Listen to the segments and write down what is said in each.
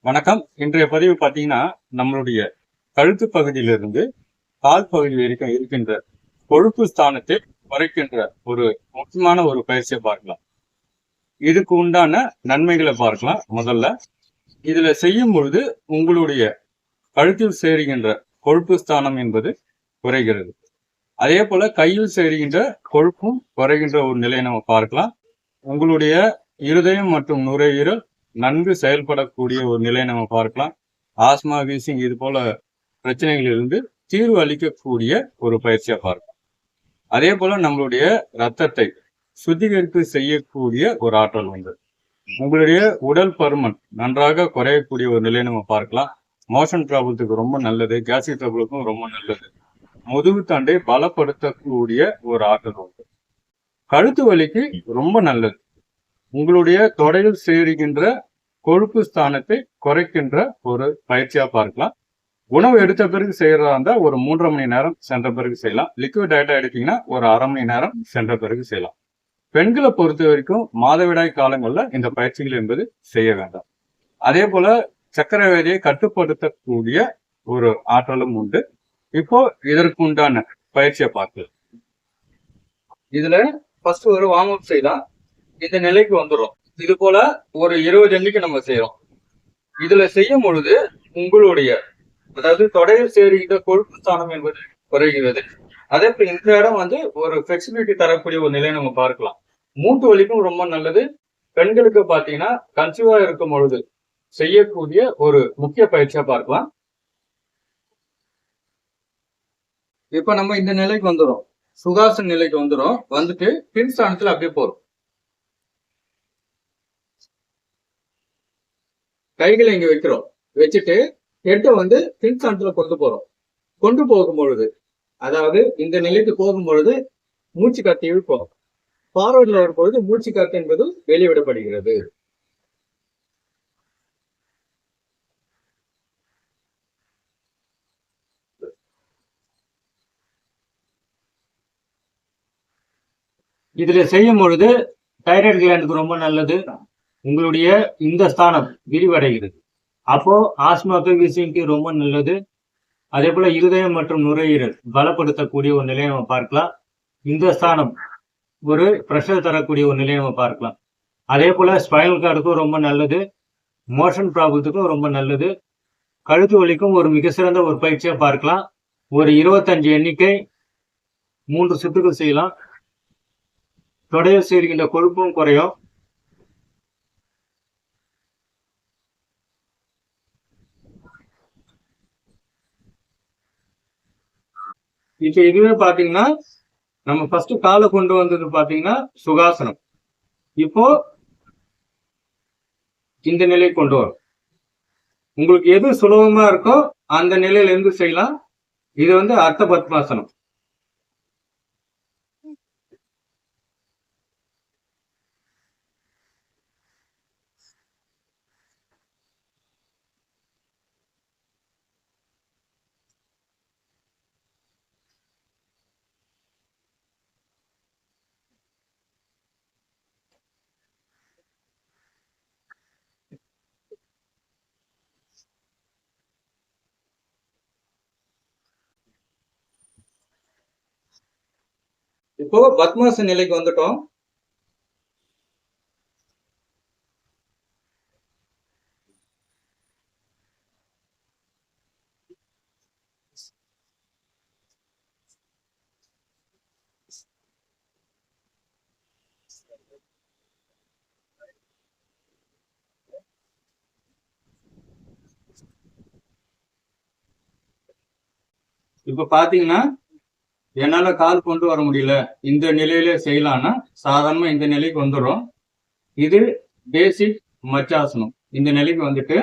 வணக்கம். இன்றைய பதிவு பார்த்தீங்கன்னா, நம்மளுடைய கழுத்து பகுதியிலிருந்து கால் பகுதி வரைக்கும் இருக்கின்ற கொழுப்பு ஸ்தானத்தை குறைக்கின்ற ஒரு முக்கியமான ஒரு பயிற்சியை பார்க்கலாம். இதுக்கு உண்டான நன்மைகளை பார்க்கலாம். முதல்ல இதுல செய்யும் பொழுது உங்களுடைய கழுத்தில் சேருகின்ற கொழுப்பு ஸ்தானம் என்பது குறைகிறது. அதே போல கையில் சேருகின்ற கொழுப்பும் குறைகின்ற ஒரு நிலையை நம்ம பார்க்கலாம். உங்களுடைய இருதயம் மற்றும் நுரையீரல் நன்கு செயல்படக்கூடிய ஒரு நிலையை நம்ம பார்க்கலாம். ஆஸ்மா, வீசிங் இது போல பிரச்சனைகளிலிருந்து தீர்வு அளிக்கக்கூடிய ஒரு பயிற்சியா பார்க்கலாம். அதே போல நம்மளுடைய ரத்தத்தை சுத்திகரிப்பு செய்யக்கூடிய ஒரு ஆற்றல் உண்டு. உங்களுடைய உடல் பருமன் நன்றாக குறையக்கூடிய ஒரு நிலையை நம்ம பார்க்கலாம். மோஷன் ப்ராப்ளத்துக்கு ரொம்ப நல்லது. கேஸ்ட்ரிக் ட்ரபிளுக்கும் ரொம்ப நல்லது. முதுகு தண்டை பலப்படுத்தக்கூடிய ஒரு ஆற்றல் உண்டு. கழுத்து வலிக்கு ரொம்ப நல்லது. உங்களுடைய தொடையில் சேருகின்ற கொழுப்பு ஸ்தானத்தை குறைக்கின்ற ஒரு பயிற்சியா பார்க்கலாம். உணவு எடுத்த பிறகு செய்யறதா இருந்தா ஒரு 3.5 மணி நேரம் சென்ற பிறகு செய்யலாம். லிக்விட் டயட்டா எடுத்தீங்கன்னா ஒரு 1/2 மணி நேரம் சென்ற பிறகு செய்யலாம். பெண்களை பொறுத்த வரைக்கும் மாதவிடாய் காலங்கள்ல இந்த பயிற்சிகள் என்பது செய்ய வேண்டாம். அதே போல சர்க்கரை வியாதியை கட்டுப்படுத்தக்கூடிய ஒரு ஆற்றலும் உண்டு. இப்போ இதற்கு உண்டான பயிற்சியை பார்க்கலாம். இதுல ஃபர்ஸ்ட் ஒரு வார்ம் அப் செய்யலாம். இந்த நிலைக்கு வந்துடும். இது போல ஒரு 20 எண்ணிக்கை நம்ம செய்யறோம். இதுல செய்யும் பொழுது உங்களுடைய அதாவது தொடையில் சேருகின்ற கொழுப்பு ஸ்தானம் என்பது குறைகிறது. அதே போல இந்த இடம் ஒரு பிளெக்சிபிலிட்டி தரக்கூடிய ஒரு நிலையை நம்ம பார்க்கலாம். மூட்டு வலிக்கும் ரொம்ப நல்லது. பெண்களுக்கு பாத்தீங்கன்னா கன்சீவா இருக்கும் பொழுது செய்யக்கூடிய ஒரு முக்கிய பயிற்சியா பார்க்கலாம். இப்ப நம்ம இந்த நிலைக்கு வந்துடும். சுகாசன நிலைக்கு வந்துடும். வந்துட்டு பின் ஸ்தானத்துல அப்படியே போறோம். கைகளை இங்க வைக்கிறோம். வச்சுட்டு ஹெட்டை பின் ஸ்தானத்துல கொண்டு போறோம். கொண்டு போகும் பொழுது அதாவது இந்த நிலைக்கு போகும் பொழுது மூச்சு காத்து இழுப்போம். ஃபார்வர்ட்ல வரும்பொழுது மூச்சு காத்து என்பது வெளிவிடப்படுகிறது. இதுல செய்யும் பொழுது தைராய்டு கிளாண்டுக்கு ரொம்ப நல்லது. உங்களுடைய இந்த ஸ்தானம் விரிவடைகிறது. அப்போ ஆஸ்மாக்கு, வீசிங்க்கு ரொம்ப நல்லது. அதே போல இருதயம் மற்றும் நுரையீரல் பலப்படுத்தக்கூடிய ஒரு நிலையை நம்ம பார்க்கலாம். இந்த ஸ்தானம் ஒரு பிரஷர் தரக்கூடிய ஒரு நிலையை நம்ம பார்க்கலாம். அதே போல ஸ்பைனல் கார்டுக்கும் ரொம்ப நல்லது. மோஷன் ப்ராப்ளத்துக்கும் ரொம்ப நல்லது. கழுத்து வலிக்கும் ஒரு மிக சிறந்த ஒரு பயிற்சியா பார்க்கலாம். ஒரு 25 எண்ணிக்கை 3 சுற்றுகள் செய்யலாம். தொடையில் சேர்கின்ற கொழுப்பும் குறையும். இப்ப இதுவே பாத்தீங்கன்னா நம்ம ஃபர்ஸ்ட் காலை கொண்டு வந்தது பாத்தீங்கன்னா சுகாசனம். இப்போ இந்த நிலை கொண்டு வரும். உங்களுக்கு எது சுலபமா இருக்கோ அந்த நிலையில இருந்து செய்யலாம். இது அர்த்த பத்மாசனம். இப்போ பத்மாசன நிலைக்கு வந்துட்டோம். இப்ப பாத்தீங்கன்னா என்னால கால் கொண்டு வர முடியல, இந்த நிலையில செய்யலாம்னா சாதாரணமா இந்த நிலைக்கு வந்துடும். இது பேசிக் மச்சாசனம். இந்த நிலைக்கு வந்துட்டு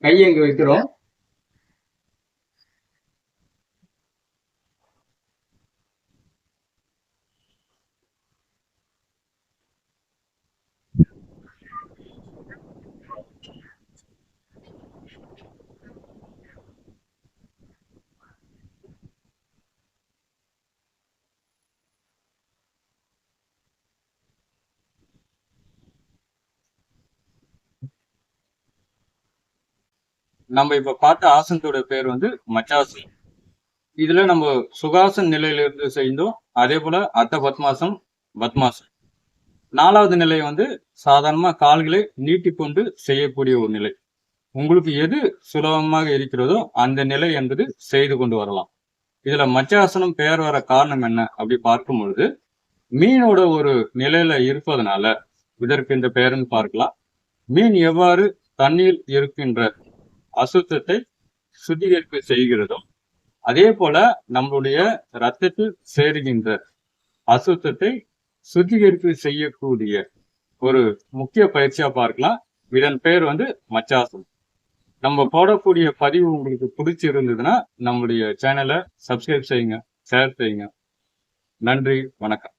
கையை இங்க வைக்கிறோம். நம்ம இப்ப பார்த்த ஆசனத்தோட பேர் வந்து மச்சாசனம். இதுல நம்ம சுகாசன் நிலையில இருந்து செய்தோம். அதே போல அர்த்த பத்மாசனம், பத்மாசனம். 4வது நிலை வந்து சாதாரணமா கால்களை நீட்டிக்கொண்டு செய்யக்கூடிய ஒரு நிலை. உங்களுக்கு எது சுலபமாக இருக்கிறதோ அந்த நிலை என்பது செய்து கொண்டு வரலாம். இதுல மச்சாசனம் பெயர் வர காரணம் என்ன அப்படி பார்க்கும் பொழுது, மீனோட ஒரு நிலையில இருப்பதனால இதற்கு இந்த பெயர்னு பார்க்கலாம். மீன் எவ்வாறு தண்ணீர் இருக்கின்ற அசுத்தத்தை சுத்திகரிப்பு செய்கிறதோ அதே போல நம்மளுடைய ரத்தத்தில் சேருகின்ற அசுத்தத்தை சுத்திகரிப்பு செய்யக்கூடிய ஒரு முக்கிய பயிற்சியா பார்க்கலாம். இதன் பெயர் வந்து மச்சாசனம். நம்ம போடக்கூடிய பதிவு உங்களுக்கு பிடிச்சிருந்ததுன்னா நம்முடைய சேனலை சப்ஸ்கிரைப் செய்யுங்க, ஷேர் செய்யுங்க. நன்றி, வணக்கம்.